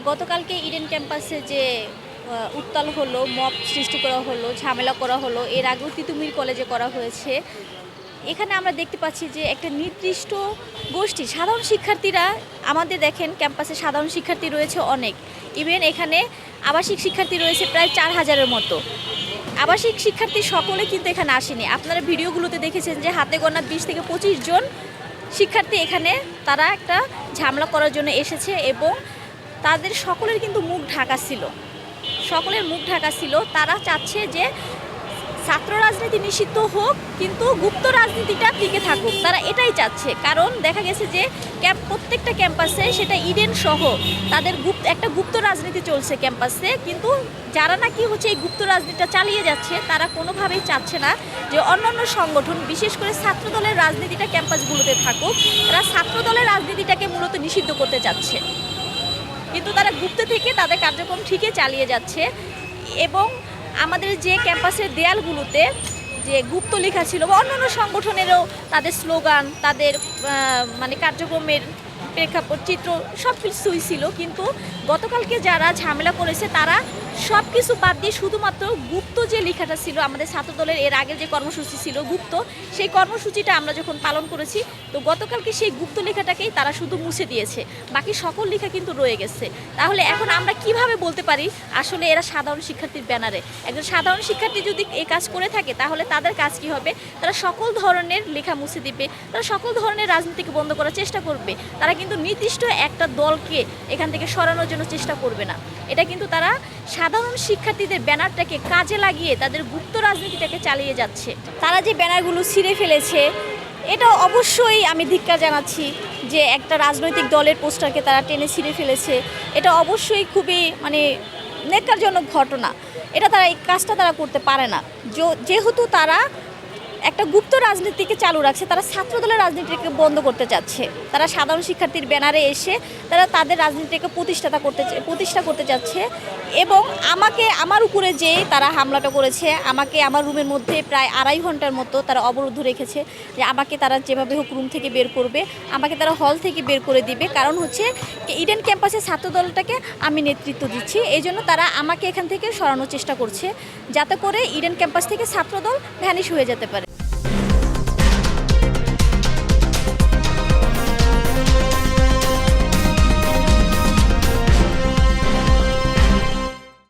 গতকালকে ইডেন ক্যাম্পাসে যে উত্তাল হলো, মব সৃষ্টি করা হলো, ঝামেলা করা হলো, এর আগেও তিতুমির কলেজে করা হয়েছে। এখানে আমরা দেখতে পাচ্ছি যে একটা নির্দিষ্ট গোষ্ঠী সাধারণ শিক্ষার্থীরা, আমাদের দেখেন ক্যাম্পাসে সাধারণ শিক্ষার্থী রয়েছে অনেক, ইভেন এখানে আবাসিক শিক্ষার্থী রয়েছে প্রায় 4000-এর মতো। আবাসিক শিক্ষার্থী সকলে কিন্তু এখানে আসেনি। আপনারা ভিডিওগুলোতে দেখেছেন যে হাতে গোনা 20 থেকে 25 জন শিক্ষার্থী এখানে তারা একটা ঝামেলা করার জন্য এসেছে এবং তাদের সকলের কিন্তু মুখ ঢাকা ছিল, সকলের মুখ ঢাকা ছিল। তারা চাচ্ছে যে ছাত্র রাজনীতি নিষিদ্ধ হোক, কিন্তু গুপ্ত রাজনীতিটা টিকে থাকুক, তারা এটাই চাচ্ছে। কারণ দেখা গেছে যে প্রত্যেকটা ক্যাম্পাসে, সেটা ইডেন সহ, তাদের একটা গুপ্ত রাজনীতি চলছে ক্যাম্পাসে। কিন্তু যারা নাকি হচ্ছে এই গুপ্ত রাজনীতিটা চালিয়ে যাচ্ছে, তারা কোনোভাবেই চাচ্ছে না যে অন্যান্য সংগঠন, বিশেষ করে ছাত্র দলের রাজনীতিটা ক্যাম্পাসগুলোতে থাকুক। তারা ছাত্র দলের রাজনীতিটাকে মূলত নিষিদ্ধ করতে চাচ্ছে, কিন্তু তারা গুপ্ত থেকে তাদের কার্যক্রম ঠিকই চালিয়ে যাচ্ছে। এবং আমাদের যে ক্যাম্পাসের দেয়ালগুলোতে যে গুপ্ত লেখা ছিল, বা অন্যান্য সংগঠনেরও তাদের স্লোগান, তাদের মানে কার্যক্রমের প্রেক্ষাপট, চিত্র সব কিছুই ছিল। কিন্তু গতকালকে যারা ঝামেলা করেছে তারা সব কিছু বাদ দিয়ে শুধুমাত্র গুপ্ত যে লেখাটা ছিল, আমাদের ছাত্রদলের এর আগে যে কর্মসূচি ছিল গুপ্ত, সেই কর্মসূচিটা আমরা যখন পালন করেছি, তো গতকালকে সেই গুপ্ত লেখাটাকেই তারা শুধু মুছে দিয়েছে, বাকি সকল লেখা কিন্তু রয়ে গেছে। তাহলে এখন আমরা কিভাবে বলতে পারি আসলে এরা সাধারণ শিক্ষার্থীর ব্যানারে? একজন সাধারণ শিক্ষার্থী যদি এই কাজ করে থাকে, তাহলে তাদের কাজ কি হবে? তারা সকল ধরনের লেখা মুছে দিবে, তারা সকল ধরনের রাজনীতিকে বন্ধ করার চেষ্টা করবে। তারা কিন্তু নির্দিষ্ট একটা দলকে এখান থেকে সরানোর জন্য চেষ্টা করবে না। এটা কিন্তু তারা সাধারণ শিক্ষার্থীদের ব্যানারটাকে কাজে লাগিয়ে তাদের গুপ্ত রাজনীতিটাকে চালিয়ে যাচ্ছে। তারা যে ব্যানারগুলো ছিঁড়ে ফেলেছে, এটা অবশ্যই আমি ধিক্কার জানাচ্ছি যে একটা রাজনৈতিক দলের পোস্টারকে তারা টেনে ছিঁড়ে ফেলেছে। এটা অবশ্যই খুবই মানে ন্যাক্কারজনক ঘটনা। এটা তারা, এই কাজটা তারা করতে পারে না, যেহেতু তারা একটা গুপ্ত রাজনীতিকে চালু রাখছে। তারা ছাত্রদলের রাজনীতিকে বন্ধ করতে চাচ্ছে। তারা সাধারণ শিক্ষার্থীর ব্যানারে এসে তারা তাদের রাজনীতিকে প্রতিষ্ঠা করতে চাচ্ছে। এবং আমার উপরে যে তারা হামলাটা করেছে, আমাকে আমার রুমের মধ্যে প্রায় 2.5 ঘন্টার মতো তারা অবরুদ্ধ রেখেছে, যে আমাকে তারা যেভাবে হোক রুম থেকে বের করবে, আমাকে তারা হল থেকে বের করে দিবে। কারণ হচ্ছে ইডেন ক্যাম্পাসের ছাত্রদলটাকে আমি নেতৃত্ব দিচ্ছি, এই জন্য তারা আমাকে এখান থেকে সরানোর চেষ্টা করছে, যাতে করে ইডেন ক্যাম্পাস থেকে ছাত্রদল ভ্যানিশ হয়ে যেতে পারে।